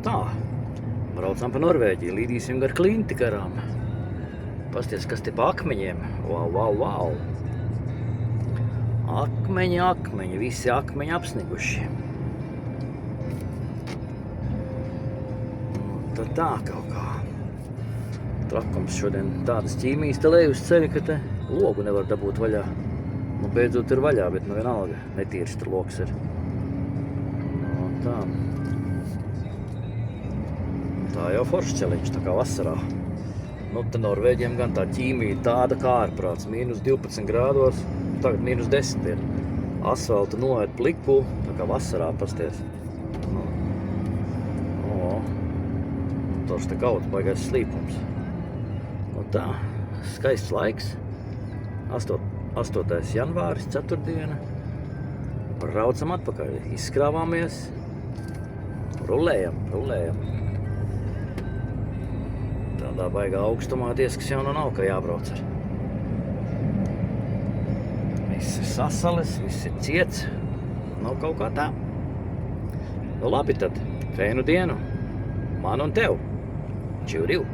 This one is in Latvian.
tā, braucam pa Norvēģiju, līdīsim gar klinti garām. Pasties, kas te pa akmeņiem. Wow. Akmeņi, visi akmeņi apsniguši. Tad tā kaut kā. Trakums šodien tādas ķīmijas te lej uz ceļa, ka te logu nevar dabūt vaļā. Nu, beidzot ir vaļā, bet nu vienalga netīrs tur loks ir. No, tā. Tā jau foršs ceļiņš, tā kā vasarā. Nu, te Norvēģiem gan tā ķīmija tāda kā ārprāts. Mīnus 12 grādos, tagad mīnus 10 ir. Asfalta noiet pliku, tā kā vasarā pasties. Toši te kaut baigais slīpums. Nu tā, skaists laiks. 8. janvāris, ceturtdiena. Braucam atpakaļ, izskrāvāmies. Rulējam. Tādā baigā augstumā diezkas jau nav, ka jābrauc ar. Viss ir sasales, viss ir ciets. Nav kaut kā tā. Nu labi tad, feinu dienu. Man un tev. Čivriu.